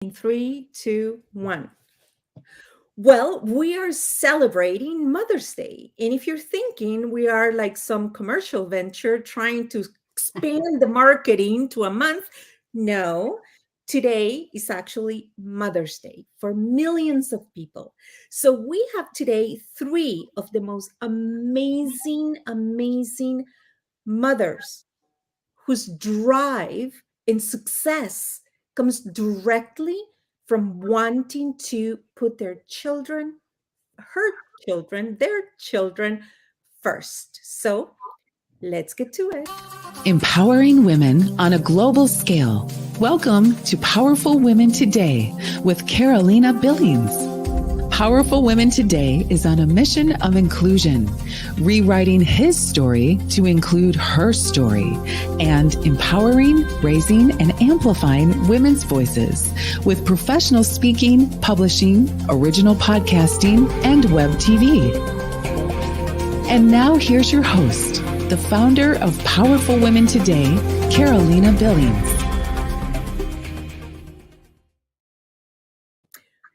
In three, two, one. Well, we are celebrating Mother's Day. And if you're thinking we are like some commercial venture trying to expand the marketing to a month, no, today is actually Mother's Day for millions of people. So we have today three of the most amazing mothers whose drive and success comes directly from wanting to put their children first. So let's get to it. Empowering women on a global scale. Welcome to Powerful Women Today with Carolina Billings. Powerful Women Today is on a mission of inclusion, rewriting his story to include her story, and empowering, raising, and amplifying women's voices with professional speaking, publishing, original podcasting, and web TV. And now here's your host, the founder of Powerful Women Today, Carolina Billings.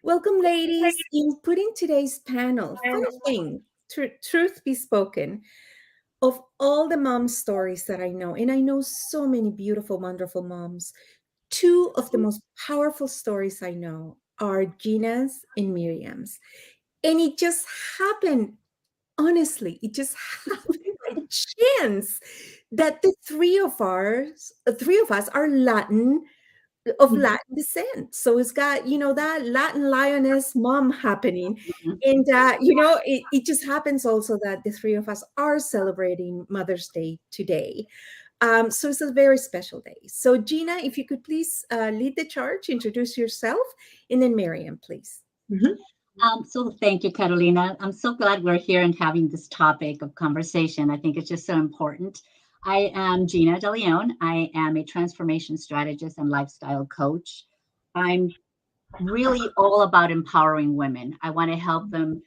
Welcome, ladies. In putting today's panel, funny thing, truth be spoken, of all the mom stories that I know, and I know so many beautiful, wonderful moms, two of the most powerful stories I know are Gina's and Miriam's. And it just happened, honestly, it just happened by chance that the three of us are Latin descent. So it's got, that Latin lioness mom happening. And, it just happens also that the three of us are celebrating Mother's Day today. So it's a very special day. So Gina, if you could please lead the charge, introduce yourself, and then Miriam, please. So thank you, Carolina. I'm so glad we're here and having this topic of conversation. I think it's just so important. I am Gina De Leon. I am a transformation strategist and lifestyle coach. I'm really all about empowering women. I want to help them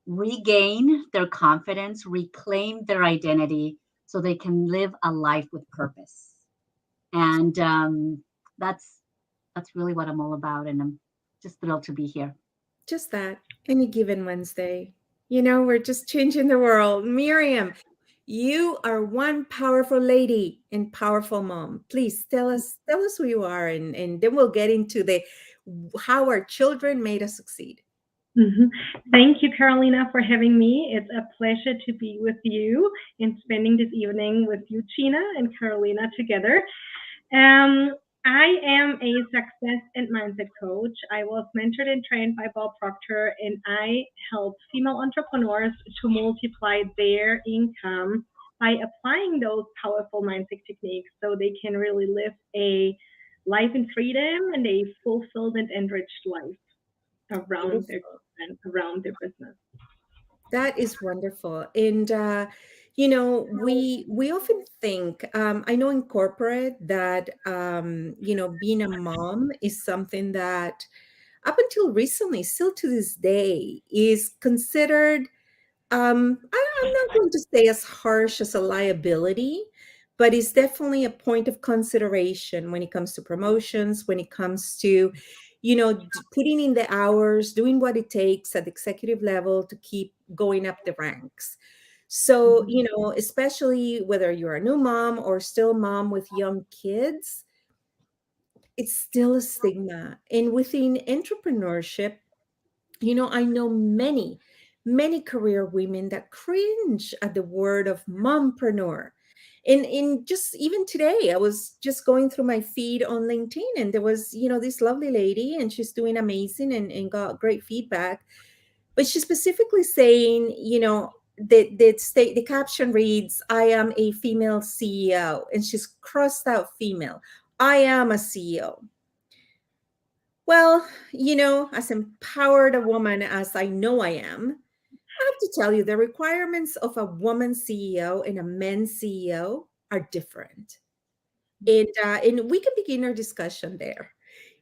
regain their confidence, reclaim their identity so they can live a life with purpose. And that's really what I'm all about. And I'm just thrilled to be here. Just that, any given Wednesday. We're just changing the world. Miriam, you are one powerful lady and powerful mom. Please tell us who you are, and then we'll get into the how our children made us succeed. Thank you, Carolina, for having me. It's a pleasure to be with you and spending this evening with you, Gina and Carolina, together. I am a success and mindset coach. I was mentored and trained by Bob Proctor, and I help female entrepreneurs to multiply their income by applying those powerful mindset techniques so they can really live a life in freedom and a fulfilled and enriched life around their business. That is wonderful. And we often think, I know in corporate that being a mom is something that up until recently, still to this day, is considered, I'm not going to say as harsh as a liability, but it's definitely a point of consideration when it comes to promotions, when it comes to putting in the hours, doing what it takes at the executive level to keep going up the ranks. So, especially whether you're a new mom or still a mom with young kids, it's still a stigma. And within entrepreneurship, I know many career women that cringe at the word of mompreneur. In just even today, I was just going through my feed on LinkedIn, and there was, this lovely lady, and she's doing amazing and got great feedback. But she's specifically saying, the caption reads, "I am a female CEO," and she's crossed out female. "I am a CEO." Well, as empowered a woman as I know I am, I have to tell you the requirements of a woman CEO and a man CEO are different. And we can begin our discussion there.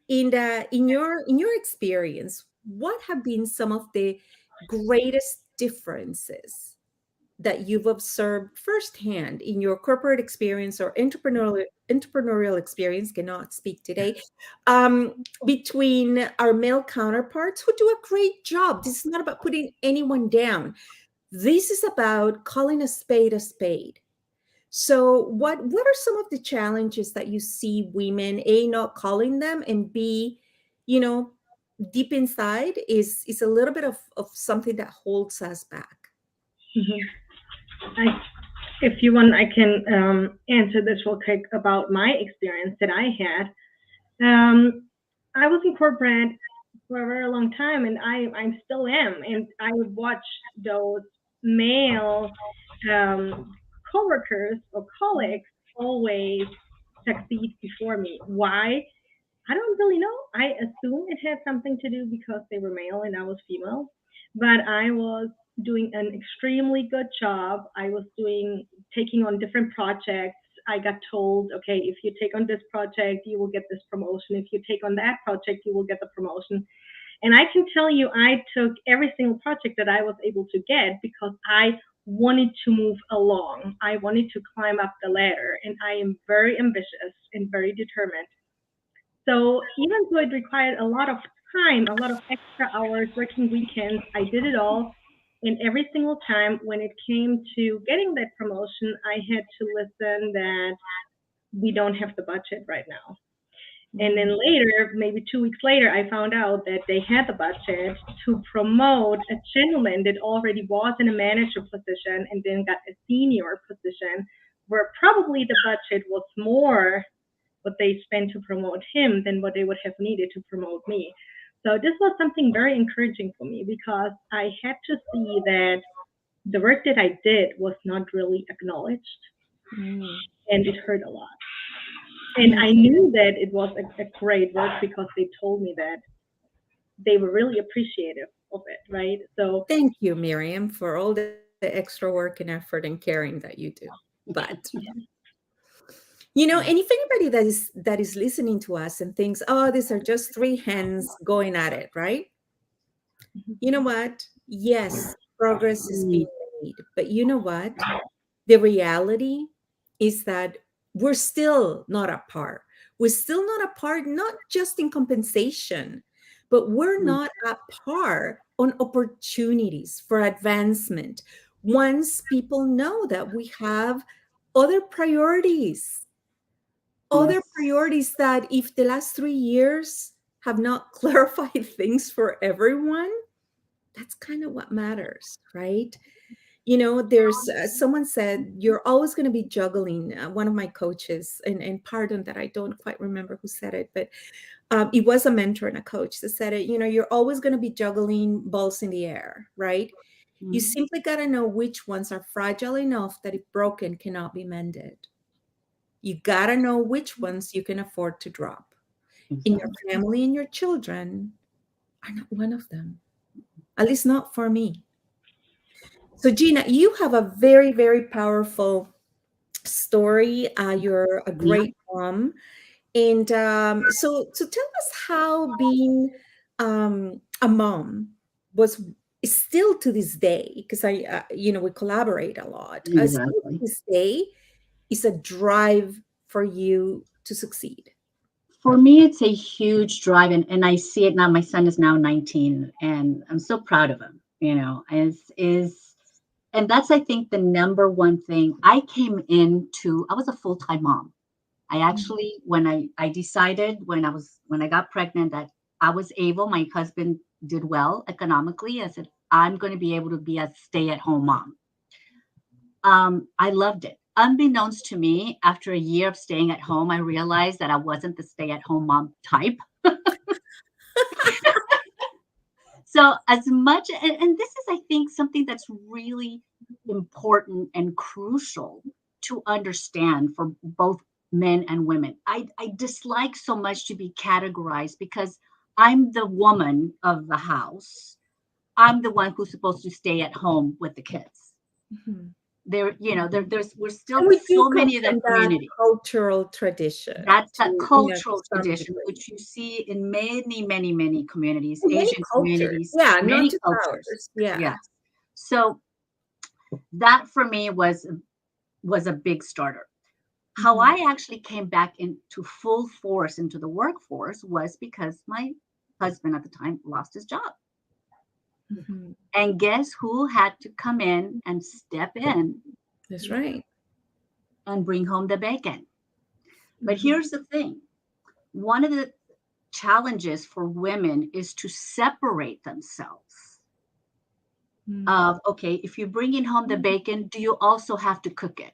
In your experience, what have been some of the greatest differences that you've observed firsthand in your corporate experience or entrepreneurial experience, cannot speak today, between our male counterparts who do a great job. This is not about putting anyone down. This is about calling a spade a spade. So what are some of the challenges that you see women A not calling them, and B, you know, deep inside is a little bit of something that holds us back? Mhm. I, if you want, I can answer this real quick about my experience that I had. I was in corporate for a very long time, and I still am, and I would watch those male coworkers or colleagues always succeed before me. Why? I don't really know. I assume it had something to do because they were male and I was female, but I was doing an extremely good job. I was taking on different projects. I got told, okay, if you take on this project, you will get this promotion. If you take on that project, you will get the promotion. And I can tell you, I took every single project that I was able to get because I wanted to move along. I wanted to climb up the ladder, and I am very ambitious and very determined. So even though it required a lot of time, a lot of extra hours, working weekends, I did it all. And every single time when it came to getting that promotion, I had to listen that we don't have the budget right now. And then later, maybe 2 weeks later, I found out that they had the budget to promote a gentleman that already was in a manager position and then got a senior position, where probably the budget was more what they spent to promote him than what they would have needed to promote me. So this was something very encouraging for me because I had to see that the work that I did was not really acknowledged, Mm. and it hurt a lot. And I knew that it was a great work because they told me that they were really appreciative of it, right? So Thank you, Miriam, for all the extra work and effort and caring that you do. But and if anybody that is listening to us and thinks, oh, these are just three hens going at it, right? You know what? Yes, progress is being made. But you know what? The reality is that we're still not at par. We're still not at par, not just in compensation, but we're not at par on opportunities for advancement. Once people know that we have other priorities, other Yes. priorities that if the last 3 years have not clarified things for everyone, that's kind of what matters, right? There's someone said you're always going to be juggling. One of my coaches, and pardon that I don't quite remember who said it, but it was a mentor and a coach that said it. You're always going to be juggling balls in the air, right? You Mhm. simply got to know which ones are fragile enough that if broken cannot be mended. You got to know which ones you can afford to drop. And your Exactly. family and your children are not one of them, at least not for me. So, Gina, you have a very, very powerful story. You're a Yeah. great mom. And so tell us how being a mom was still to this day, because we collaborate a lot. Still to Exactly. this day is a drive for you to succeed. For me, it's a huge drive, and I see it now. My son is now 19, and I'm so proud of him. And that's, I think, the number one thing. I was a full-time mom. I actually, when I decided when I got pregnant that I was able, my husband did well economically. I said, I'm going to be able to be a stay-at-home mom. I loved it. Unbeknownst to me, after a year of staying at home, I realized that I wasn't the stay-at-home mom type. So as much, and this is, I think, something that's really important and crucial to understand for both men and women. I dislike so much to be categorized because I'm the woman of the house. I'm the one who's supposed to stay at home with the kids. Mhm. We're still And we do so come many of from that that community. cultural tradition That's to, that cultural to some tradition, degree. which you see in many, many, many communities, In many Asian cultures. communities, Yeah, not many just cultures. ours. Yeah. Yes. So that for me was a big starter. How Mhm. I actually came back into full force into the workforce was because my husband at the time lost his job. Mhm. And guess who had to come in and step in That's right. and bring home the bacon? But Mhm. here's the thing. One of the challenges for women is to separate themselves Mm. of, okay, if you're bringing home the bacon, do you also have to cook it?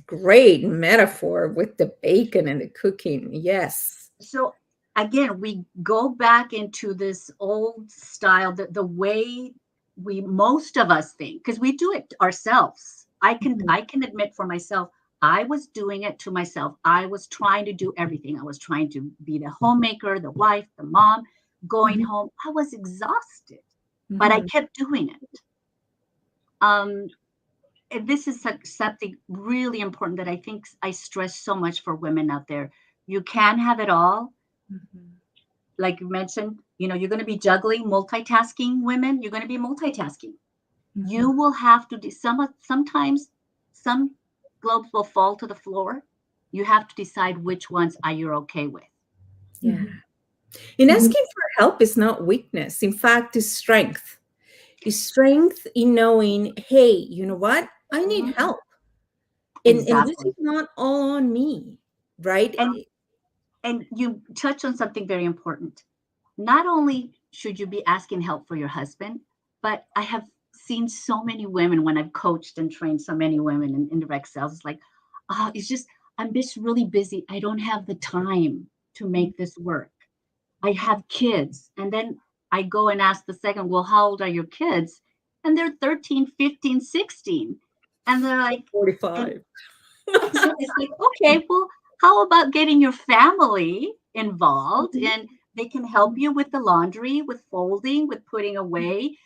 Great metaphor with the bacon and the cooking. Yes. So again, we go back into this old style, the way we most of us think, because we do it ourselves. Mhm. I can admit for myself, I was doing it to myself. I was trying to do everything. I was trying to be the homemaker, the wife, the mom, going Mhm. home. I was exhausted, but I Mhm. kept doing it. Um, and this is something really important that I think I stress so much for women out there. You can have it all, Mhm. like you mentioned, you're going to be juggling, multitasking women, you're going to be multitasking. You Mhm. will have to do sometimes some globes will fall to the floor. You have to decide which ones are you okay with. Yeah. Mhm. And Mhm. asking for help is not weakness. In fact, it's strength. It's strength in knowing, hey, you know what? I need Mhm. help. And this is Exactly. not all on me, right? And you touch on something very important. Not only should you be asking help for your husband, but I have seen so many women when I've coached and trained so many women in indirect sales. It's like, it's just, I'm just really busy. I don't have the time to make this work. I have kids. And then I go and ask the second, well, how old are your kids? And they're 13, 15, 16. And they're like, and 45. it's like, okay, well, how about getting your family involved Mhm. and they can help you with the laundry, with folding, with putting away.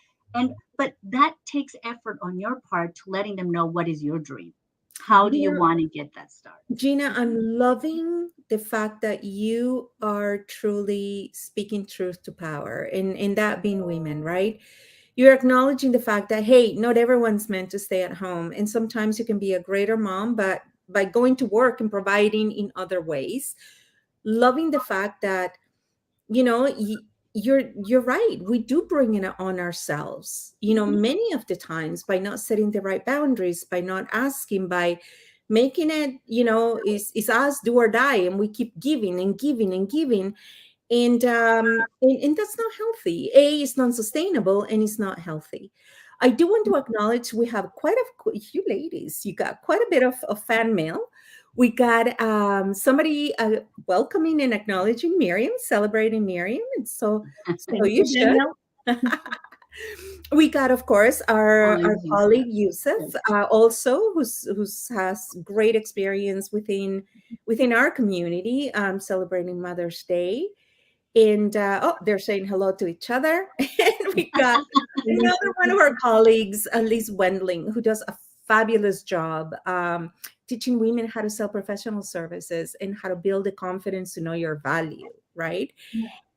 But that takes effort on your part to letting them know what is your dream. How do You you know, want to get that started? Gina, I'm loving the fact that you are truly speaking truth to power, and that being women, right? You're acknowledging the fact that, hey, not everyone's meant to stay at home. And sometimes you can be a greater mom, but by going to work and providing in other ways, loving the fact that, you know, you're right. We do bring it on ourselves, Mhm. many of the times by not setting the right boundaries, by not asking, by making it, is us do or die, and we keep giving and giving and giving, and that's not healthy. It's non-sustainable and it's not healthy. I do want to acknowledge we have quite you ladies, you got quite a bit of fan mail. We got somebody welcoming and acknowledging Miriam, celebrating Miriam, and so Thank you you, should. Danielle. We got, of course, Oh, our Jesus. colleague Yusuf, Yes. also, who's has great experience within our community, celebrating Mother's Day. And oh, they're saying hello to each other. And we got another one of our colleagues, Liz Wendling, who does a fabulous job teaching women how to sell professional services and how to build the confidence to know your value, right?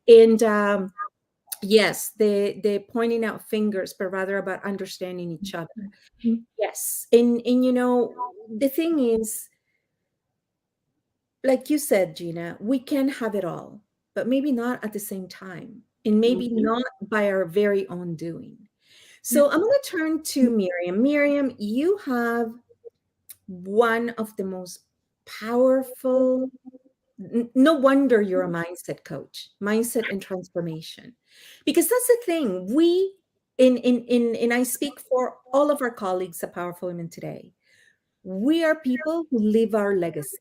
And yes, the pointing out fingers, but rather about understanding each other. Yes, and the thing is, like you said, Gina, we can have it all, but maybe not at the same time, and maybe Mhm. not by our very own doing. Yeah. So I'm going to turn to Miriam. Miriam, you have one of the most powerful, no wonder you're a mindset coach, mindset and transformation. Because that's the thing. We, and I speak for all of our colleagues at Powerful Women today, we are people who live our legacy.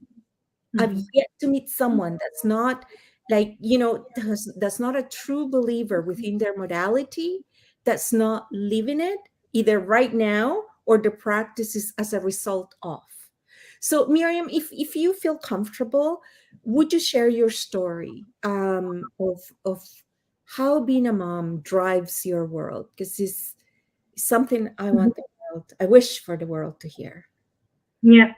I've Mhm. yet to meet someone that's not like, that's not a true believer within their modality, that's not living it either right now or the practices as a result of. So, Miriam, if you feel comfortable, would you share your story of how being a mom drives your world? Because it's something Mhm. I wish for the world to hear. Yeah.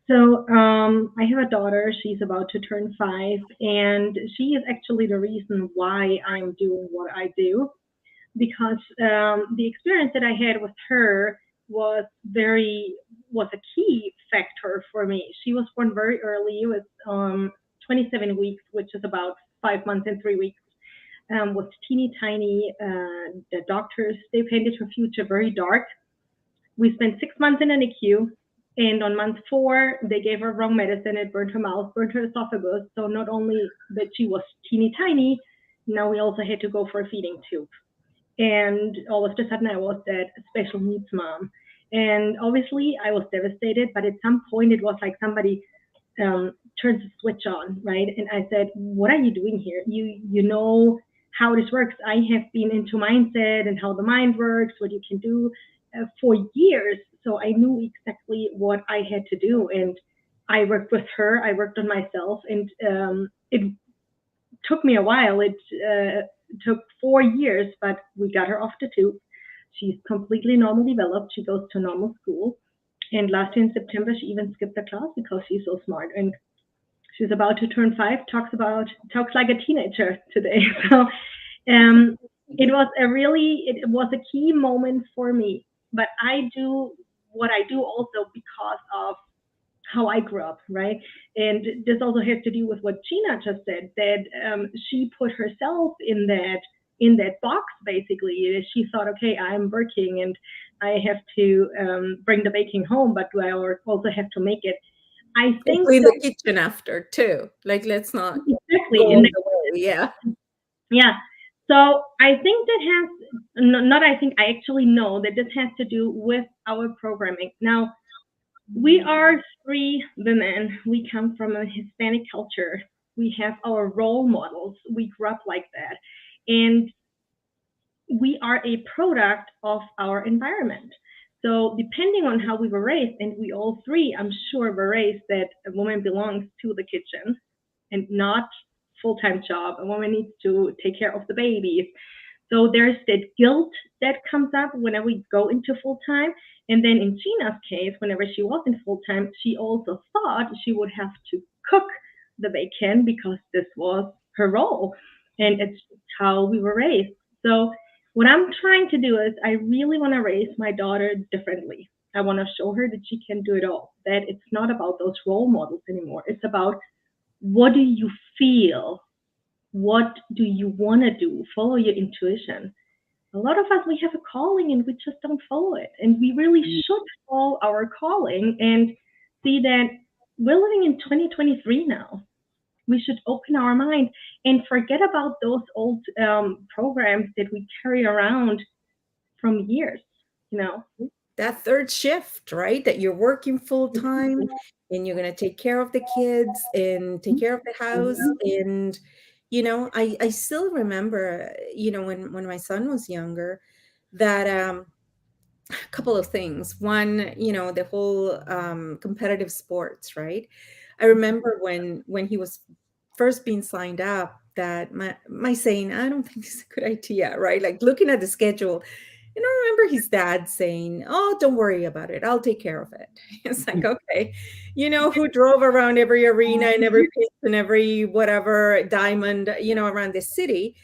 So I have a daughter. She's about to turn 5, and she is actually the reason why I'm doing what I do. because the experience that I had with her was was a key factor for me. She was born very early, with 27 weeks, which is about 5 months and 3 weeks. Was teeny tiny. The doctors, they painted her future very dark. We spent 6 months in an NICU, and on month 4, they gave her wrong medicine. It burned her mouth, burned her esophagus. So not only that she was teeny tiny, now we also had to go for a feeding tube. And all of a sudden, I was that special needs mom. And obviously, I was devastated. But at some point, it was like somebody turns the switch on, right? And I said, "What are you doing here? You know how this works. I have been into mindset and how the mind works, what you can do for years. So I knew exactly what I had to do. And I worked with her. I worked on myself, and it took me a while. It took 4 years, but we got her off the tube. She's completely normal developed. She goes to normal school. And last year in September, she even skipped a class because she's so smart. And she's about to turn 5. Talks like a teenager today. So it was a key moment for me. But I do what I do also because of how I grew up, right? And this also has to do with what Gina just said, that she put herself in that box. Basically, she thought, okay, I'm working and I have to bring the baking home, but do I also have to make it? I And think clean the that kitchen after too. Like, let's not go exactly in all the the way. Yeah. yeah. So I think that has not. I think I actually know that this has to do with our programming. Now, we are 3 women. We come from a Hispanic culture. We have our role models. We grew up like that. And we are a product of our environment. So, depending on how we were raised, and we all three, I'm sure, were raised that a woman belongs to the kitchen and not full-time job. A woman needs to take care of the babies. So there's that guilt that comes up whenever we go into full time. And then in Gina's case, whenever she was in full time, she also thought she would have to cook the bacon because this was her role. And it's how we were raised. So what I'm trying to do is I really want to raise my daughter differently. I want to show her that she can do it all, that it's not about those role models anymore. It's about what do you feel? What do you want to do? Follow your intuition. A lot of us, we have a calling and we just don't follow it. And we really should follow our calling and see that we're living in 2023 now. We should open our mind and forget about those old programs that we carry around from years, you know. That third shift, right? That you're working full time and you're going to take care of the kids and take care of the house. And, I still remember, when my son was younger, that a couple of things. One, the whole competitive sports, right? I remember when he was first being signed up, that my saying, I don't think this is a good idea, right? Like looking at the schedule. And I remember his dad saying, "Oh, don't worry about it. I'll take care of it." It's like, okay, who drove around every arena and every pitch and every whatever diamond, around the city.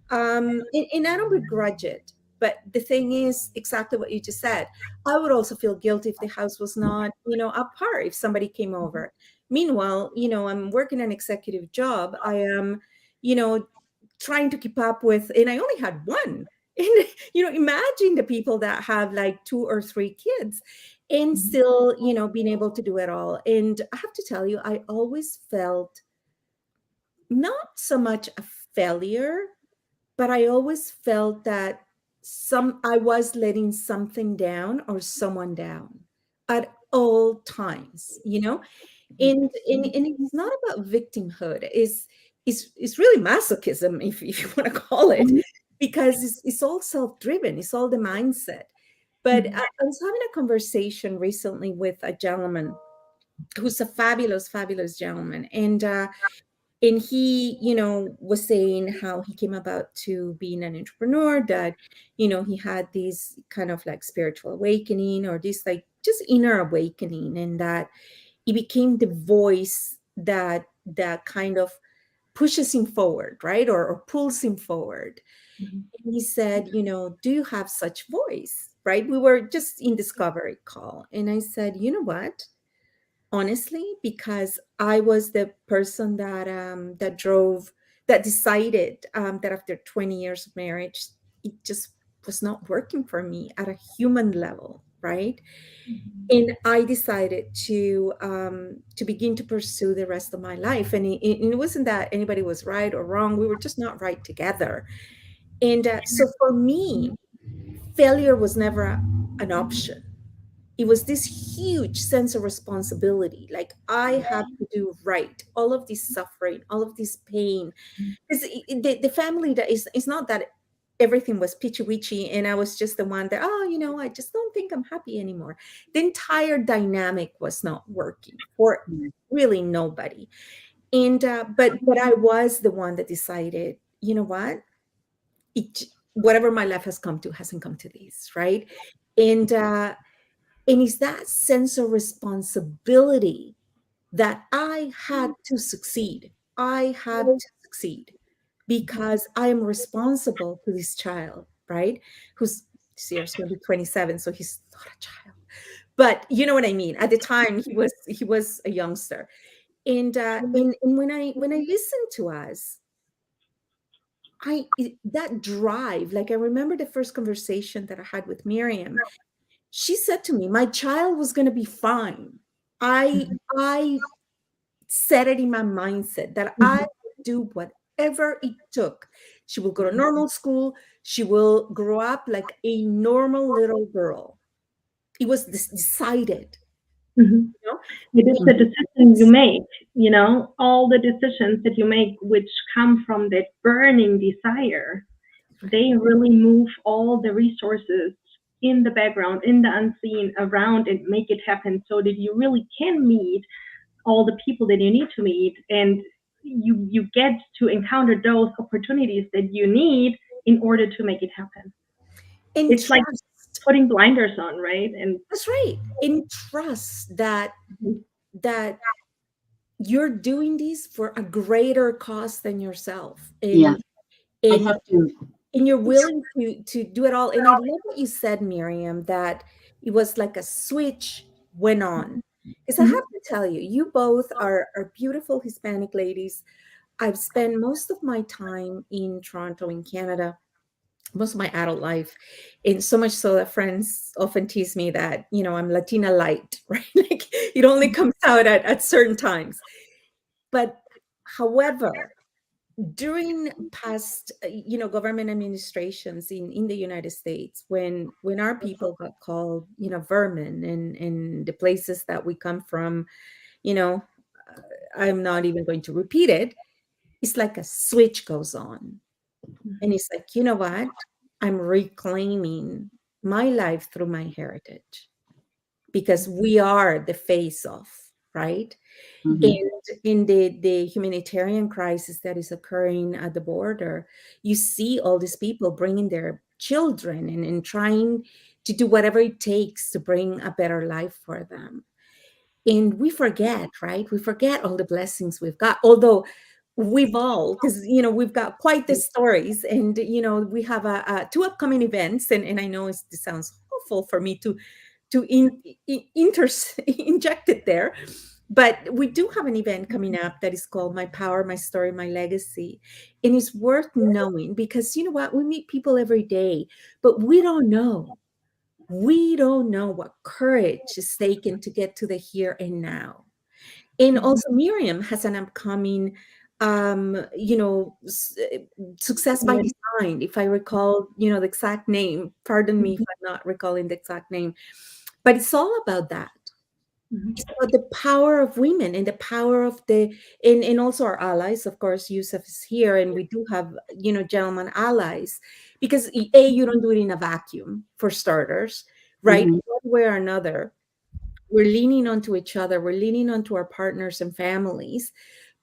And I don't begrudge it. But the thing is exactly what you just said. I would also feel guilty if the house was not, up par, if somebody came over. Meanwhile, I'm working an executive job. I am, you know, trying to keep up with, and I only had one. And, imagine the people that have like 2 or 3 kids and still, being able to do it all. And I have to tell you, I always felt not so much a failure, but I always felt that I was letting something down or someone down at all times, and it's not about victimhood. It's really masochism, if you want to call it, because it's all self-driven. It's all the mindset. But I was having a conversation recently with a gentleman who's a fabulous, fabulous gentleman, and he was saying how he came about to being an entrepreneur, that he had this kind of like spiritual awakening, or this like just inner awakening, and that he became the voice that kind of pushes him forward, right? Or pulls him forward. Mhm. And he said, do you have such voice? Right? We were just in discovery call. And I said, you know what? Honestly, because I was the person that decided that after 20 years of marriage, it just was not working for me at a human level, right? And I decided to begin to pursue the rest of my life. And it wasn't that anybody was right or wrong. We were just not right together. And so for me, failure was never an option. It was this huge sense of responsibility. Like I have to do right. All of this suffering, all of this pain. Because the family that is, it's not that everything was pitchy witchy and I was just the one that, I just don't think I'm happy anymore. The entire dynamic was not working for really nobody. And but I was the one that decided, you know what? It whatever my life has come to hasn't come to this, right? And and it's that sense of responsibility that I had to succeed. I had to succeed because I am responsible to this child, right? Who's this year's going to be 27, so he's not a child. But you know what I mean. At the time, he was a youngster, and when I listen to us, that drive. Like I remember the first conversation that I had with Miriam. She said to me, "My child was going to be fine." I set it in my mindset that I would do whatever it took. She will go to normal school. She will grow up like a normal little girl. It was decided, Mhm. you know. It is the And decision you make, all the decisions that you make, which come from that burning desire, they really move all the resources in the background, in the unseen around and make it happen so that you really can meet all the people that you need to meet, and you get to encounter those opportunities that you need in order to make it happen. and It's like trust. putting blinders on, right? And That's right. And trust that you're doing this for a greater cause than yourself. Yeah, I And have to. and you're willing to do it all. And I love what you said, Miriam, that it was like a switch went on. Because I have to tell you, you both are beautiful Hispanic ladies. I've spent most of my time in Toronto, in Canada, most of my adult life. And so much so that friends often tease me that, I'm Latina light, right? Like it only comes out at certain times. But however, during past government administrations in the United States, when our people got called vermin, and the places that we come from, you know I'm not even going to repeat it. It's like a switch goes on, and it's like, you know what, I'm reclaiming my life through my heritage, because we are the face off, right? Mhm, And in the humanitarian crisis that is occurring at the border, you see all these people bringing their children, and trying to do whatever it takes to bring a better life for them. And we forget, right? We forget all the blessings we've got. Although we've all, because we've got quite the stories, and we have two upcoming events, and I know this sounds awful for me to inject it there. But we do have an event coming up that is called My Power, My Story, My Legacy. And it's worth knowing, because you know what? We meet people every day, but we don't know. We don't know what courage is taken to get to the here and now. And also Miriam has an upcoming success by design, if I recall, the exact name. Pardon me if I'm not recalling the exact name. But it's all about that. It's about the power of women, and the power of and also our allies. Of course, Yusuf is here, and we do have, gentlemen allies, because you don't do it in a vacuum, for starters, right? mhm, One way or another, we're leaning onto each other, we're leaning onto our partners and families.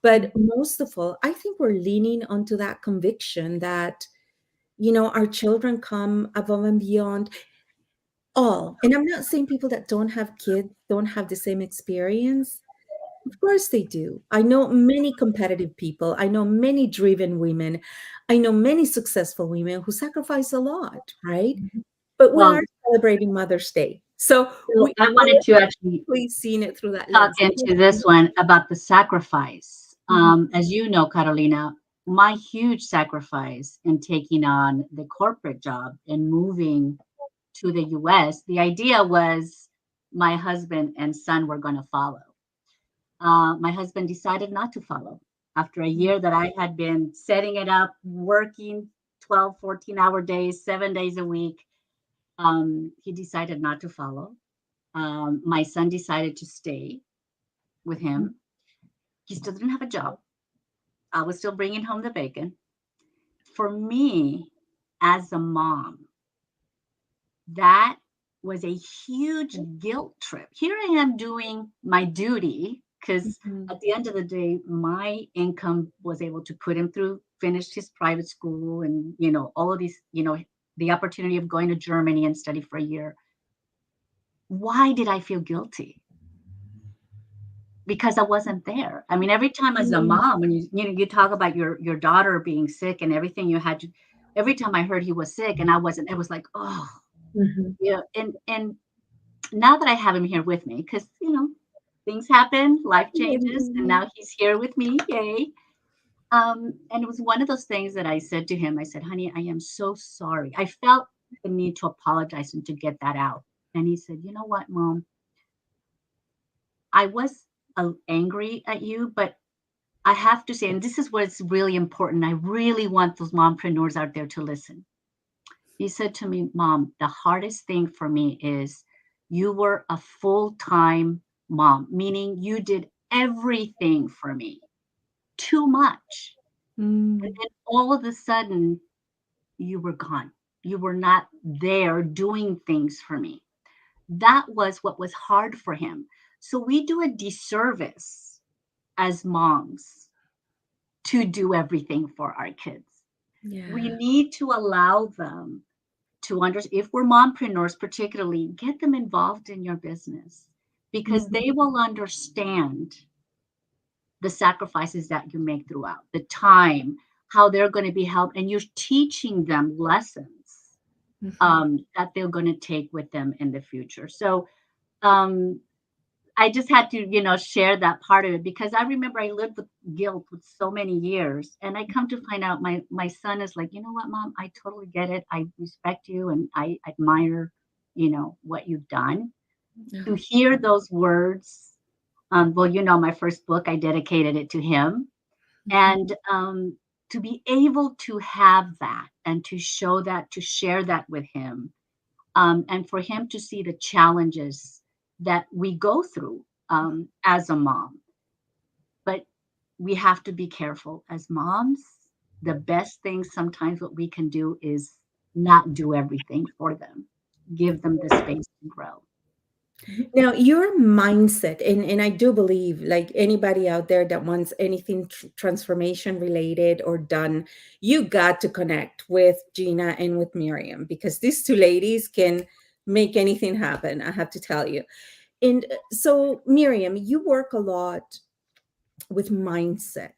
But most of all, I think we're leaning onto that conviction that, our children come above and beyond all. And I'm not saying people that don't have kids don't have the same experience, Of course they do. I know many competitive people. I know many driven women. I know many successful women who sacrifice a lot, right? But we Well, are celebrating Mother's Day. So so we I are wanted to actually actually seeing it through that talk lens. into this one about the sacrifice. Mhm. As you know, Carolina, my huge sacrifice in taking on the corporate job and moving to the US, the idea was my husband and son were going to follow. My husband decided not to follow. After a year that I had been setting it up, working 12, 14-hour days, 7 days a week, he decided not to follow. My son decided to stay with him. He still didn't have a job. I was still bringing home the bacon. For me, as a mom, that was a huge guilt trip. Here I am doing my duty because Mhm. at the end of the day, my income was able to put him through, finished his private school, and all of these, the opportunity of going to Germany and study for a year. Why did I feel guilty? Because I wasn't there. I mean, every time as a Mm. mom, when you talk about your daughter being sick and everything you had to, every time I heard he was sick and I wasn't, it was like, oh, Mhm. yeah. And now that I have him here with me, because things happen, life changes, and Mhm. now he's here with me, yay. And it was one of those things that I said to him. I said, honey, I am so sorry. I felt the need to apologize and to get that out. And he said, you know what, mom, I was angry at you, but I have to say, and this is what's really important. I really want those mompreneurs out there to listen. He said to me, Mom, the hardest thing for me is you were a full-time mom, meaning you did everything for me, too much. And Mm. then all of a sudden, you were gone. You were not there doing things for me. That was what was hard for him. So we do a disservice as moms to do everything for our kids. We Yeah. need to allow them to understand, if we're mompreneurs particularly, get them involved in your business because Mhm. they will understand the sacrifices that you make throughout the time, how they're going to be helped, and you're teaching them lessons Mhm. that they're going to take with them in the future. So um, I just had to, share that part of it because I remember I lived with guilt with so many years, and I come to find out my son is like, you know what, mom, I totally get it. I respect you, and I admire, what you've done. To Oh. hear those words, well, my first book, I dedicated it to him, Mhm. and to be able to have that and to show that, to share that with him, and for him to see the challenges that we go through as a mom. But we have to be careful as moms. The best thing sometimes what we can do is not do everything for them, give them the space to grow. Now, your mindset, and I do believe, like anybody out there that wants anything transformation related or done, you got to connect with Gina and with Miriam because these two ladies can make anything happen. I have to tell you. And so, Miriam, you work a lot with mindset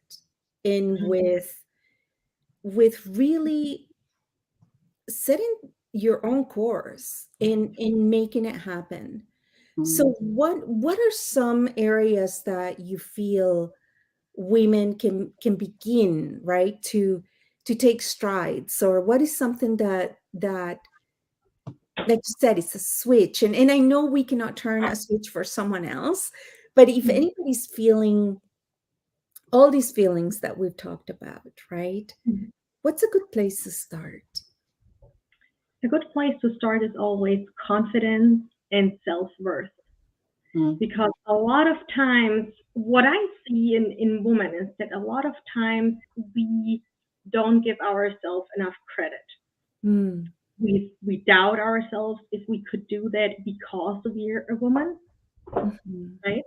and with really setting your own course and making it happen. Mm. So what are some areas that you feel women can begin, right, to take strides? Or what is something that like you said, it's a switch. And I know we cannot turn a switch for someone else, but if Mhm. anybody's feeling all these feelings that we've talked about, right? Mhm. What's a good place to start? A good place to start is always confidence and self-worth. Mm. Because a lot of times, what I see in women is that a lot of times we don't give ourselves enough credit. Mm, We doubt ourselves if we could do that because we're a woman, mhm, right?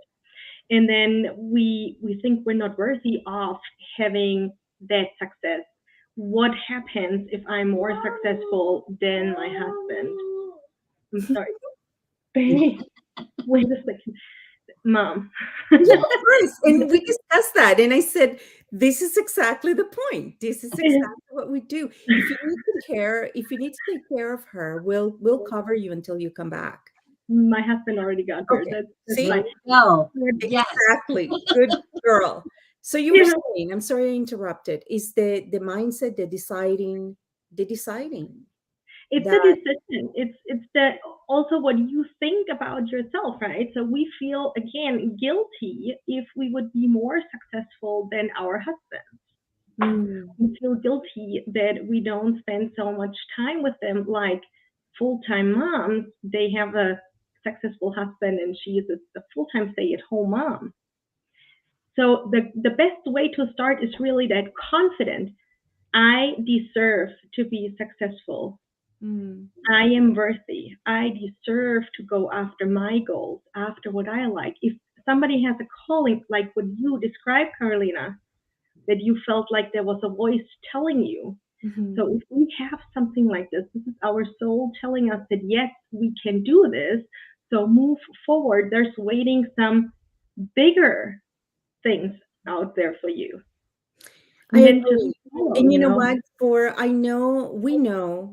And then we think we're not worthy of having that success. What happens if I'm more successful than my husband? I'm sorry, baby. Wait a second. mom. Yeah, of course. And we discussed that. And I said, this is exactly the point. This is exactly what we do. If you need to take care of her, we'll cover you until you come back. My husband already got her. Okay. That's See? There fine. you go. Good. Yes. Exactly. Good girl. So you were Yeah, saying, I'm sorry I interrupted, is the mindset, the deciding it's a that decision. It's that also what you think about yourself, right? So we feel again guilty if we would be more successful than our husband. mm, We feel guilty that we don't spend so much time with them. Like full-time moms, they have a successful husband, and she is a full-time stay-at-home mom. So the best way to start is really that confident. I deserve to be successful. mm, I am worthy. I deserve to go after my goals, after what I like. If somebody has a calling like what you described, Carolina, that you felt like there was a voice telling you. mhm. So if we have something like this is our soul telling us that yes, we can do this. So move forward. There's waiting some bigger things out there for you. I And then just agree. follow, And you you know know. what?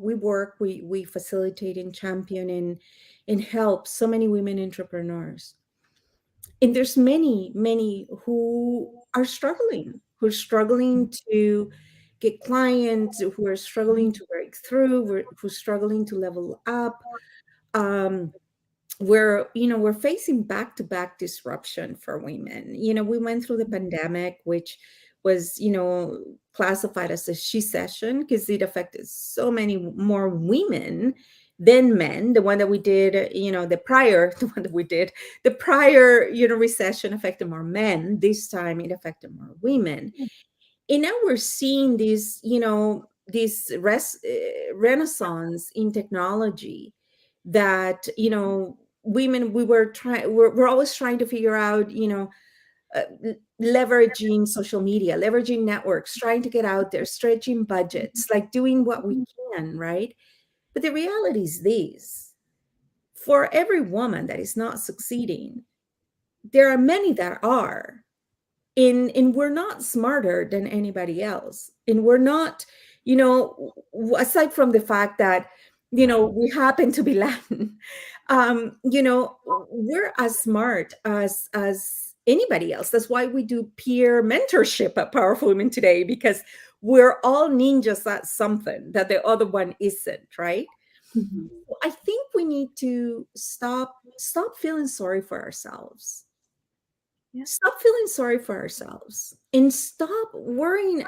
We work, we facilitate and champion and help so many women entrepreneurs. And there's many who are struggling to get clients, who are struggling to break through, who's struggling to level up. Um, we're facing back to back disruption for women. We went through the pandemic, which was classified as a she session because it affected so many more women than men. The one that we did, the one that we did, the prior recession affected more men. This time it affected more women. And now we're seeing this renaissance in technology that women, we're always trying to figure out, uh, leveraging social media, leveraging networks, trying to get out there, stretching budgets, like doing what we can, right? But the reality is this: for every woman that is not succeeding, there are many that are. And we're not smarter than anybody else, and we're not, aside from the fact that we happen to be Latin, we're as smart as anybody else. That's why we do peer mentorship at Powerful Women Today, because we're all ninjas at something that the other one isn't, right? Mhm. I think we need to stop feeling sorry for ourselves. Yeah. Stop feeling sorry for ourselves and stop worrying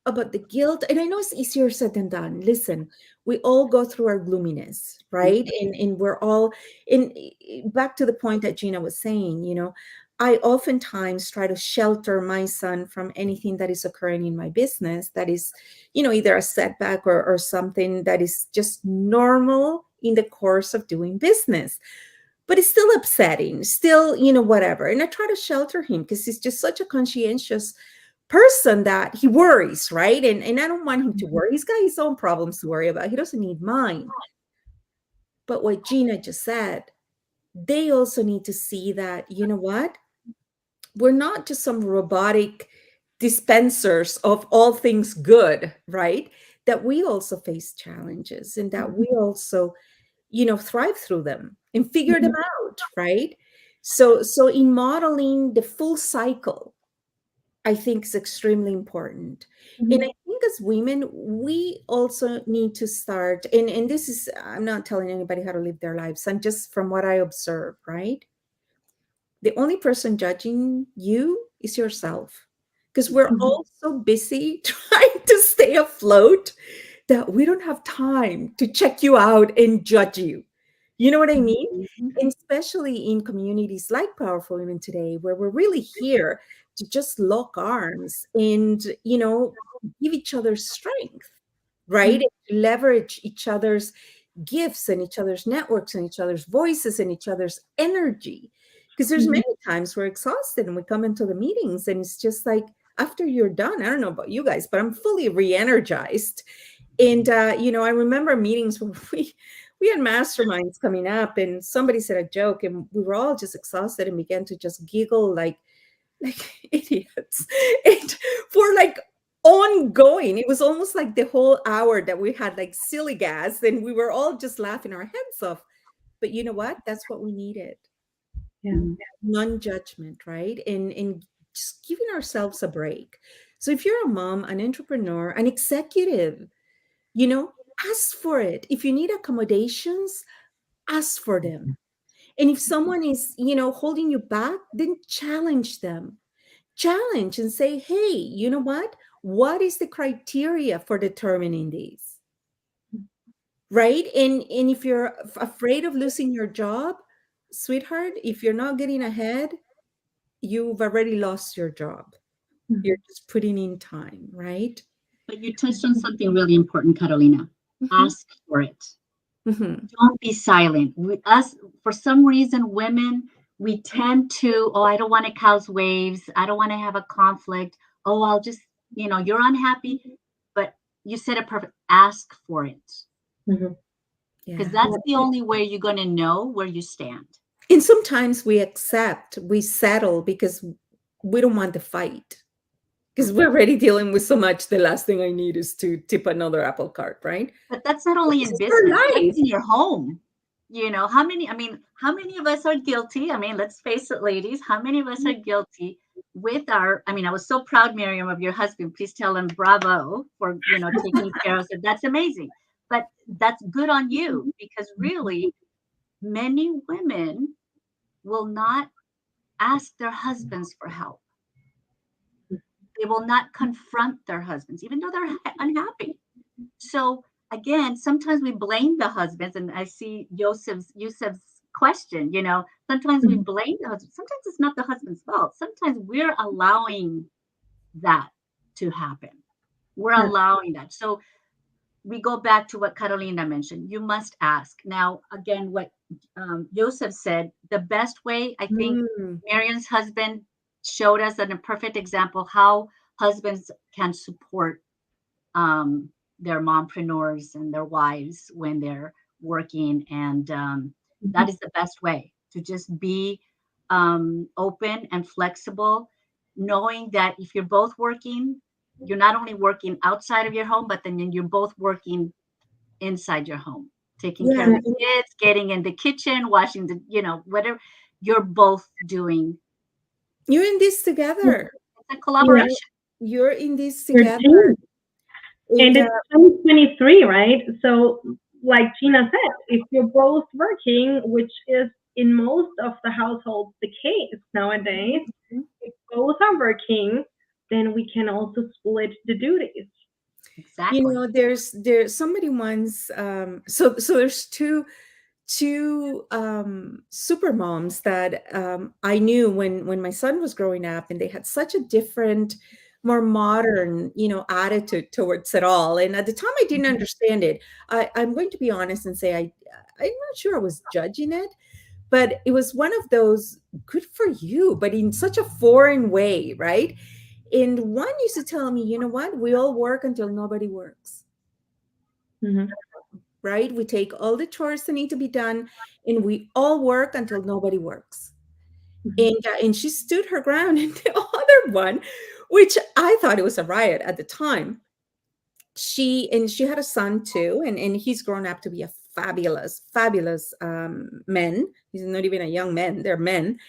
about the guilt. And I know it's easier said than done. Listen, we all go through our gloominess, right? And we're all in. Back to the point that Gina was saying, I oftentimes try to shelter my son from anything that is occurring in my business that is, either a setback or something that is just normal in the course of doing business, but it's still upsetting, still, whatever. And I try to shelter him because he's just such a conscientious person that he worries, right? And I don't want him to worry. He's got his own problems to worry about. He doesn't need mine. But what Gina just said, they also need to see that, you know what? We're not just some robotic dispensers of all things good, right? That we also face challenges and that we also thrive through them and figure them out, right? So in modeling the full cycle, I think is extremely important. And I Mhm. think as women, we also need to start, and this is, I'm not telling anybody how to live their lives, I'm just from what I observe, right? The only person judging you is yourself, because we're Mhm. all so busy trying to stay afloat that we don't have time to check you out and judge you. You know what I mean? Mhm. And especially in communities like Powerful Women Today, where we're really here to just lock arms and, give each other strength, right? Mhm. And leverage each other's gifts and each other's networks and each other's voices and each other's energy. Because there's Mhm. many times we're exhausted and we come into the meetings and it's just like, after you're done, I don't know about you guys, but I'm fully re-energized. And I remember meetings where we we had masterminds coming up, and somebody said a joke, and we were all just exhausted and began to just giggle like idiots. And for like ongoing, it was almost like the whole hour that we had like silly gas, and we were all just laughing our heads off. But you know what? That's what we needed. Yeah. Non-judgment, right? And just giving ourselves a break. So if you're a mom, an entrepreneur, an executive, ask for it. If you need accommodations, ask for them. And if someone is, holding you back, then challenge them. Challenge and say, hey, you know what? What is the criteria for determining these? Right? And if you're afraid of losing your job, sweetheart, if you're not getting ahead, you've already lost your job. You're just putting in time, right? But you touched on something really important, Carolina. Mhm. Ask for it. Mhm. Don't be silent. Us, for some reason, women, we tend to, oh, I don't want to cause waves. I don't want to have a conflict. Oh, I'll just, you're unhappy. But you said it perfect. Ask for it. Mhm. Because Yeah. that's the only way you're going to know where you stand. And sometimes we settle because we don't want the fight. Because we're already dealing with so much. The last thing I need is to tip another apple cart, right? But that's not only This in is our business, that's life. in your home. How many of us are guilty? I mean, let's face it, ladies, how many of us are guilty with I was so proud, Miriam, of your husband. Please tell him bravo for, taking care of it. That's amazing. But that's good on you, because really many women will not ask their husbands for help. They will not confront their husbands, even though they're unhappy. So again, sometimes we blame the husbands, and I see Yusuf's question. Sometimes we blame the husband. Sometimes it's not the husband's fault. Sometimes we're allowing that to happen. We're Yeah. allowing that. So we go back to what Carolina mentioned. You must ask. Now, again, what Yusuf said, the best way, I think Mm. Miriam's husband showed us a perfect example how husbands can support their mompreneurs and their wives when they're working. And that is the best way to just be open and flexible, knowing that if you're both working, you're not only working outside of your home, but then you're both working inside your home, taking care Yeah. of the kids, getting in the kitchen, washing whatever you're both doing. You're in this together. It's a Yeah. collaboration. You're in this Your together. team. And And it's 2023, right? So, like Gina said, if you're both working, which is in most of the households the case nowadays, if both are working, then we can also split the duties. Exactly. there's somebody once, so there's two super moms that I knew when my son was growing up, and they had such a different, more modern, attitude towards it all. And at the time, I didn't understand it. I'm going to be honest and say I'm not sure I was judging it, but it was one of those good for you, but in such a foreign way, right? And one used to tell me, you know what? We all work until nobody works, Mhm. right? We take all the chores that need to be done, and we all work until nobody works. Mhm. And she stood her ground. And the other one, which I thought it was a riot at the time, she had a son too, and he's grown up to be a fabulous man. He's not even a young man; they're men.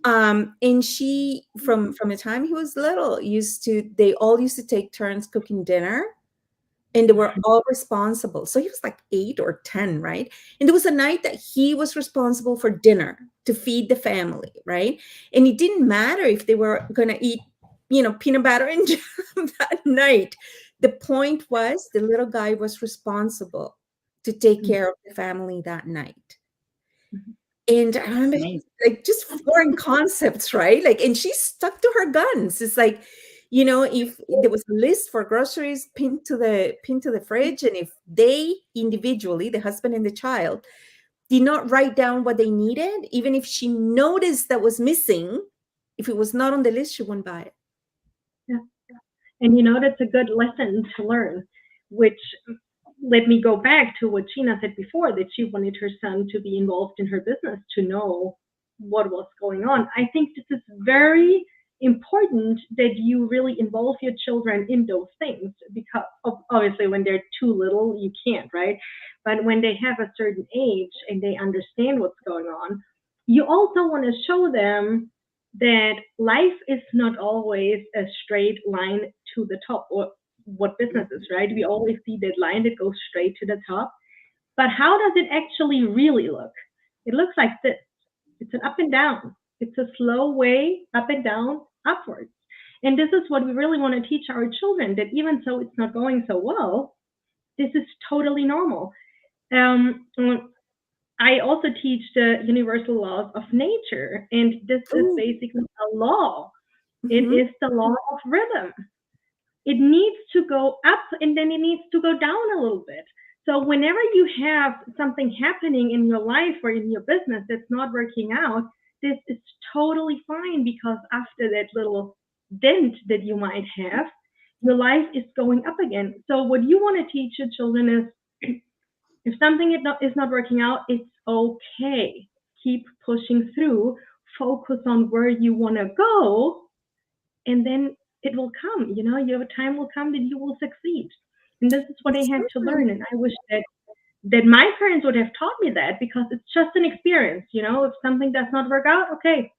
And she, from the time he was little, they all used to take turns cooking dinner, and they were all responsible. So he was like 8 or 10, right? And there was a night that he was responsible for dinner to feed the family, right? And it didn't matter if they were going to eat, peanut butter and jam that night. The point was the little guy was responsible to take care of the family that night. Mhm. And I That's remember, amazing. like, just foreign concepts, right? Like, and she stuck to her guns. It's like, if there was a list for groceries pinned to the fridge, and if they individually, the husband and the child, did not write down what they needed, even if she noticed that was missing, if it was not on the list, she wouldn't buy it. Yeah. And that's a good lesson to learn, which let me go back to what Gina said before, that she wanted her son to be involved in her business, to know what was going on. I think this is very important that you really involve your children in those things, because obviously when they're too little, you can't, right? But when they have a certain age and they understand what's going on, you also want to show them that life is not always a straight line to the top, or what business is, right? We always see that line that goes straight to the top. But how does it actually really look? It looks like this. It's an up and down. It's a slow way up and down, upwards. And this is what we really want to teach our children, that even though it's not going so well, this is totally normal. Um, I also teach the universal laws of nature, and this is Ooh. basically a law. It Mhm. is the law of rhythm. It needs to go up and then it needs to go down a little bit. So whenever you have something happening in your life or in your business that's not working out, this is totally fine, because after that little dent that you might have, your life is going up again. So what you want to teach your children is, if something is not working out, it's okay. Keep pushing through, focus on where you want to go, and then it will come. Your time will come that you will succeed. And this is what I It's had so to nice. learn. And I wish that my parents would have taught me that, because it's just an experience. If something does not work out, okay,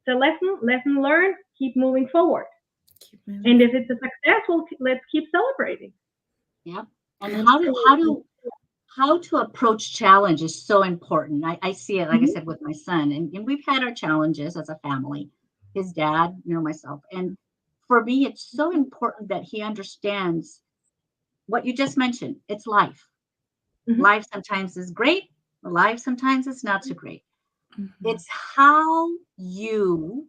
it's a lesson learned, keep moving forward. Keep moving. And if it's a success, well, let's keep celebrating. Yeah. And Absolutely. how to approach challenge is so important. I see it, like I Mhm. said, with my son, and we've had our challenges as a family, his dad, myself. And for me, it's so important that he understands what you just mentioned. It's life. Mhm. Life sometimes is great. Life sometimes is not so great. Mhm. It's how you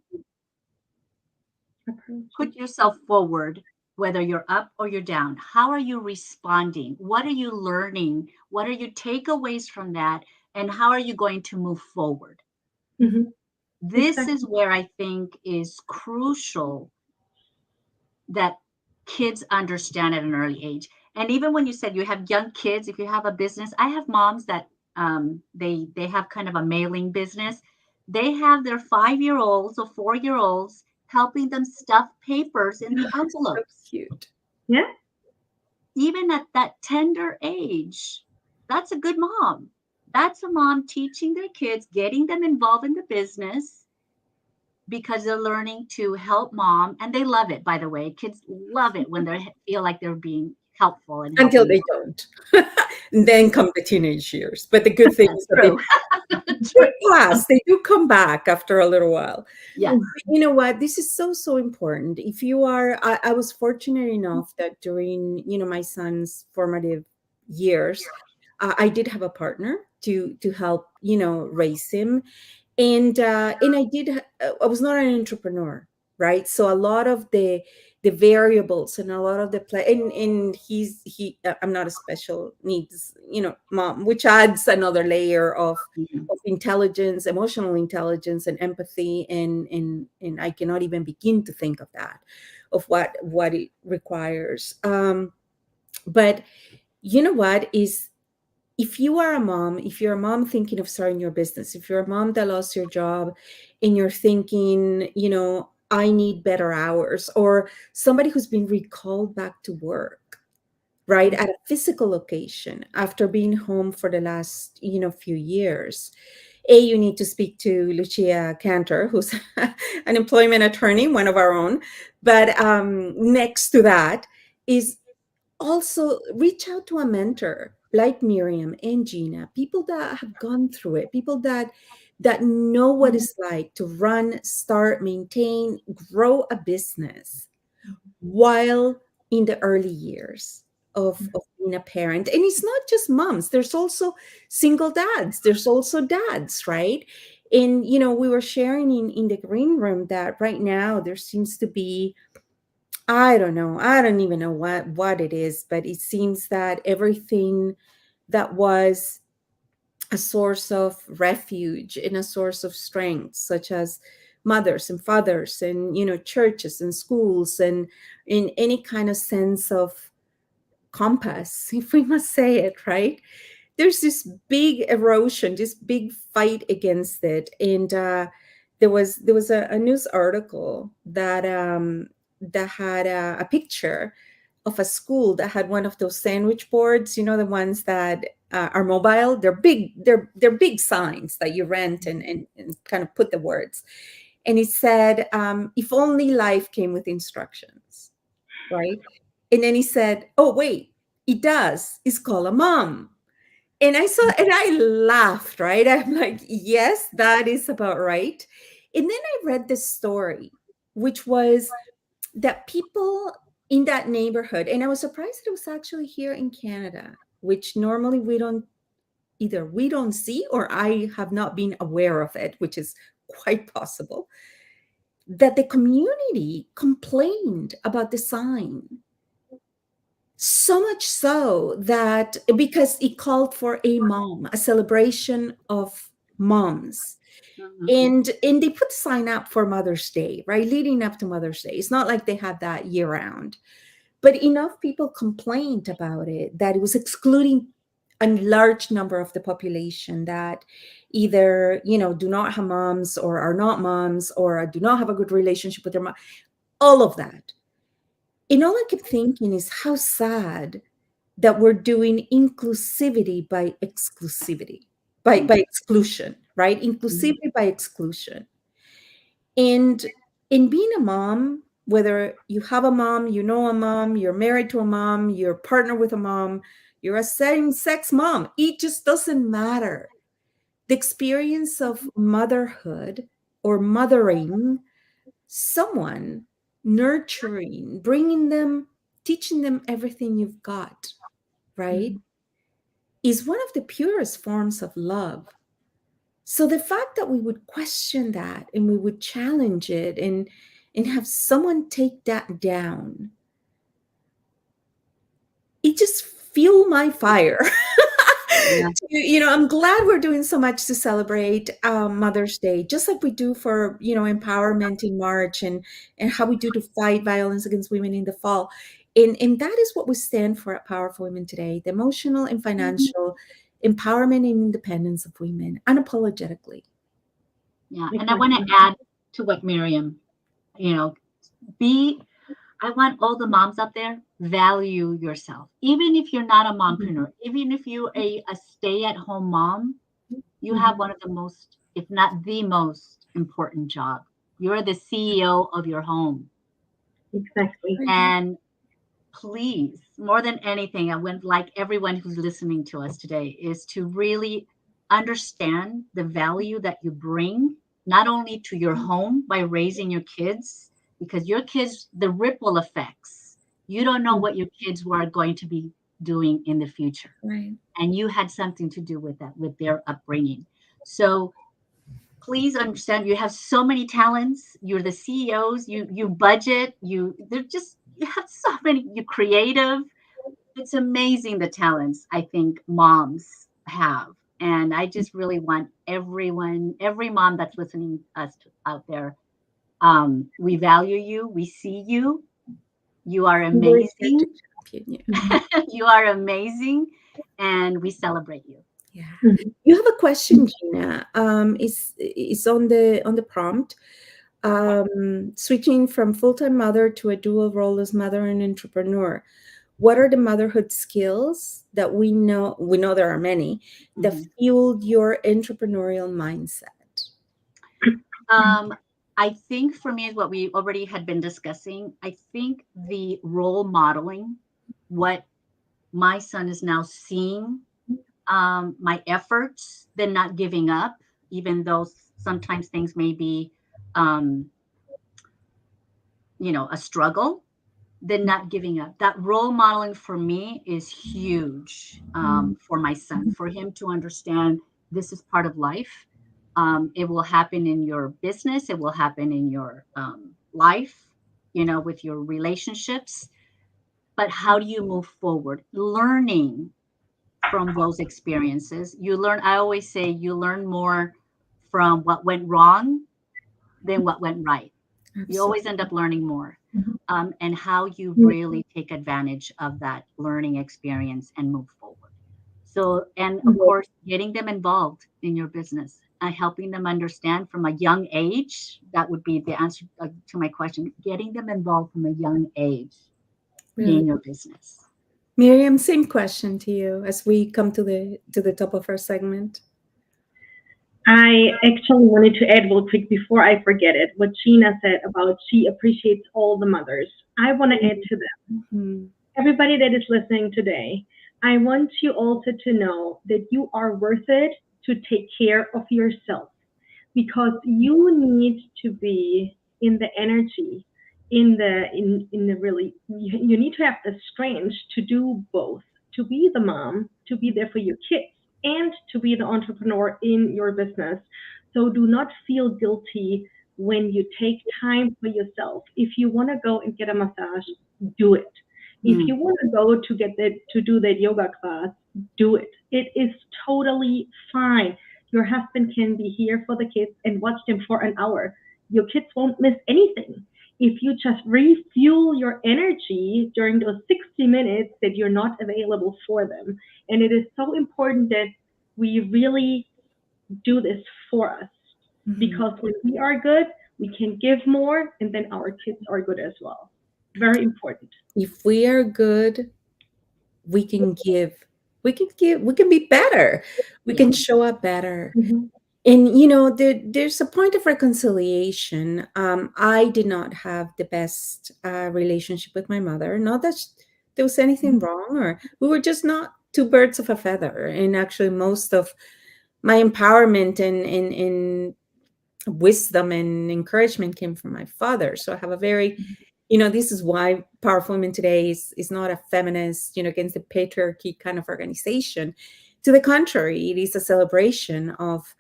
Approach it. put yourself forward, whether you're up or you're down. How are you responding? What are you learning? What are your takeaways from that? And how are you going to move forward? Mhm. Mhm. This is Exactly. where I think is crucial that kids understand at an early age. And even when you said you have young kids, if you have a business, I have moms that they have kind of a mailing business. They have their 5 year olds or 4 year olds helping them stuff papers in the So envelopes. cute. Yeah. Even at that tender age, that's a good mom. That's a mom teaching their kids, getting them involved in the business because they're learning to help mom, and they love it, by the way. Kids love it when they feel like they're being helpful and Until helping they mom. don't. And then come the teenage years. But the good thing is That's that true. they True. pass. They do come back after a little while. Yes. You know what? This is so, so important. If you are, I was fortunate enough that during, my son's formative years, I did have a partner to help, raise him. And I was not an entrepreneur, right? So a lot of the variables and a lot of the play, and I'm not a special needs, mom, which adds another layer Mhm. of intelligence, emotional intelligence, and empathy, and I cannot even begin to think of that, of what it requires. But you know what is if you are a mom, if you're a mom thinking of starting your business, if you're a mom that lost your job and you're thinking, I need better hours, or somebody who's been recalled back to work, right, at a physical location after being home for the last, few years. You need to speak to Lucia Cantor, who's an employment attorney, one of our own. But next to that is also reach out to a mentor like Miriam and Gina, people that have gone through it, people that know what it's like to run, start, maintain, grow a business while in the early years of being a parent. And it's not just moms, there's also single dads, there's also dads, right? And we were sharing in the green room that right now there seems to be, I don't know. I don't even know what it is, but it seems that everything that was a source of refuge and a source of strength, such as mothers and fathers and churches and schools and in any kind of sense of compass, if we must say it, right? There's this big erosion, this big fight against it. And there was a news article that had a picture of a school that had one of those sandwich boards, the ones that are mobile. They're big signs that you rent and kind of put the words. And it said, if only life came with instructions, right? And then he said, oh, wait, it does. It's called a mom. And I laughed, right? I'm like, yes, that is about right. And then I read this story, which was that people in that neighborhood, and I was surprised that it was actually here in Canada, which normally we don't see, or I have not been aware of it, which is quite possible, that the community complained about the sign. So much so that because it called for a mom, a celebration of moms. Mhm. And they put the sign up for Mother's Day, right? Leading up to Mother's Day. It's not like they have that year round. But enough people complained about it that it was excluding a large number of the population that either, do not have moms or are not moms or do not have a good relationship with their mom, all of that. And all I kept thinking is how sad that we're doing inclusivity by exclusivity, by exclusion, right? Inclusivity by exclusion. And in being a mom, whether you have a mom, a mom, you're married to a mom, you're partner with a mom, you're a same-sex mom, it just doesn't matter. The experience of motherhood or mothering someone, nurturing, bringing them, teaching them everything you've got, right, is one of the purest forms of love. So the fact that we would question that and we would challenge it and have someone take that down, it just fueled my fire. Yeah. I'm glad we're doing so much to celebrate Mother's Day, just like we do for, empowerment in March and how we do to fight violence against women in the fall. And that is what we stand for at Powerful Women Today, the emotional and financial empowerment and independence of women, unapologetically. Yeah. And I want to add to what Miriam, you know, be I want all the moms out there, value yourself. Even if you're not a mompreneur, even if you're a stay-at-home mom, you have one of the most, if not the most important job. You're the CEO of your home. Exactly. And please, more than anything, I would like everyone who's listening to us today is to really understand the value that you bring, not only to your home by raising your kids, because your kids, the ripple effects, you don't know what your kids were going to be doing in the future. Right. And you had something to do with that, with their upbringing. So please understand you have so many talents. You're the CEOs, you budget, you have so many, you're creative. It's amazing the talents I think moms have. And I just really want everyone, every mom that's listening to us out there, we value you, we see you, you are I'm very here to amazing. champion you. You are amazing, and we celebrate you. Yeah. You have a question, Gina. Is on the prompt. Switching from full-time mother to a dual role as mother and entrepreneur. What are the motherhood skills that we know there are many that Mhm. fueled your entrepreneurial mindset? I think for me is what we already had been discussing. I think the role modeling, what my son is now seeing, my efforts, then not giving up, even though sometimes things may be, um, a struggle, then not giving up. That role modeling for me is huge for my son, for him to understand this is part of life. It will happen in your business, it will happen in your life, with your relationships. But how do you move forward? Learning from those experiences. I always say, you learn more from what went wrong than what went right. You Absolutely. always end up learning more. and how you really take advantage of that learning experience and move forward. So, and of course, getting them involved in your business, helping them understand from a young age. That would be the answer to my question. Getting them involved from a young age Really. in your business. Miriam, same question to you as we come to the top of our segment. I actually wanted to add real quick before I forget it, what Gina said about she appreciates all the mothers. I want to add to that. Mm-hmm. Everybody that is listening today, I want you also to know that you are worth it to take care of yourself because you need to be in the energy, in the really you need to have the strength to do both, to be the mom, to be there for your kids, and to be the entrepreneur in your business. So do not feel guilty when you take time for yourself. If you want to go and get a massage, do it. If you want to go to do that yoga class, do it. It is totally fine. Your husband can be here for the kids and watch them for an hour. Your kids won't miss anything. If you just refuel your energy during those 60 minutes that you're not available for them. And it is so important that we really do this for us because when we are good, we can give more and then our kids are good as well. Very important. If we are good, we can give. We can be better. We can show up better. And there's a point of reconciliation. I did not have the best relationship with my mother. Not that there was anything wrong, or we were just not two birds of a feather. And actually, most of my empowerment and wisdom and encouragement came from my father. So I have a very, this is why Powerful Women Today is not a feminist, against the patriarchy kind of organization. To the contrary, it is a celebration of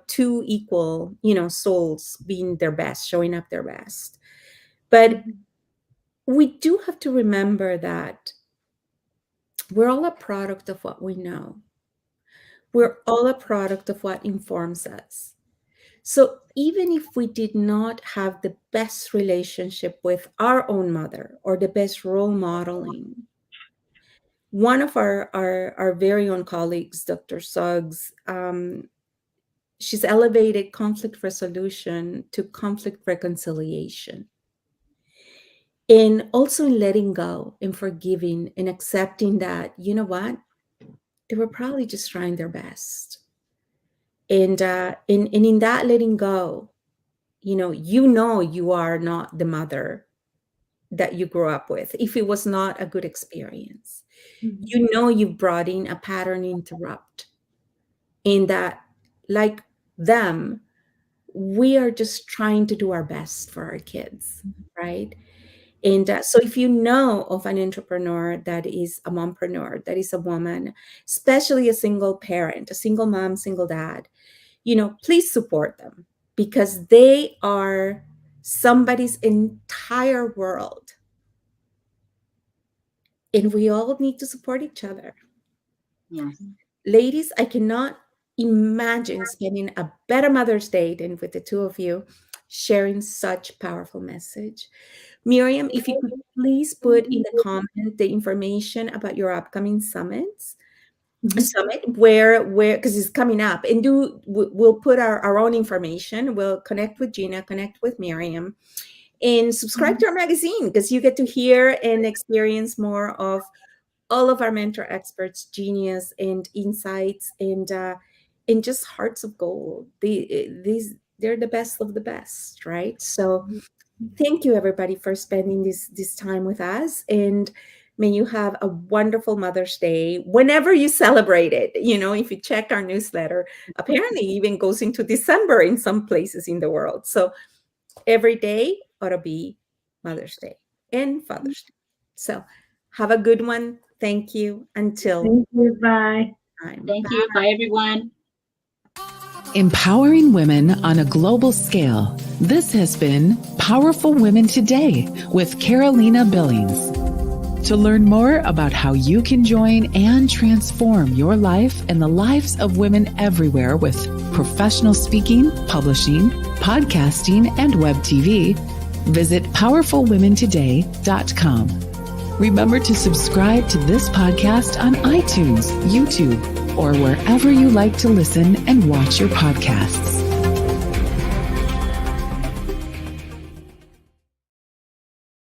two equal, souls being their best, showing up their best. But we do have to remember that we're all a product of what we know. We're all a product of what informs us. So even if we did not have the best relationship with our own mother or the best role modeling, one of our very own colleagues, Dr. Suggs, she's elevated conflict resolution to conflict reconciliation. And also in letting go and forgiving and accepting that, you know what, they were probably just trying their best. And in that letting go, you are not the mother that you grew up with if it was not a good experience. You brought in a pattern interrupt. In that, like them, we are just trying to do our best for our kids, right? And so if you know of an entrepreneur that is a mompreneur, that is a woman, especially a single parent, a single mom, single dad, please support them because they are somebody's entire world. And we all need to support each other. Yes. Ladies, I cannot imagine spending a better Mother's Day than with the two of you sharing such powerful message. Miriam, if you could please put in the comment the information about your upcoming summit where because it's coming up, and we'll put our own information. We'll connect with Gina, connect with Miriam, and subscribe to our magazine because you get to hear and experience more of all of our mentor experts, genius and insights, and just hearts of gold. They're the best of the best, right? So thank you everybody for spending this time with us, and may you have a wonderful Mother's Day whenever you celebrate it. If you check our newsletter, apparently even goes into December in some places in the world. So every day ought to be Mother's Day and Father's Day. So have a good one. Thank you. Until Thank you. Bye. Thank you. Bye, everyone. Empowering women on a global scale. This has been Powerful Women Today with Carolina Billings. To learn more about how you can join and transform your life and the lives of women everywhere with professional speaking, publishing, podcasting, and web TV, visit powerfulwomentoday.com. Remember to subscribe to this podcast on iTunes, YouTube, or wherever you like to listen and watch your podcasts.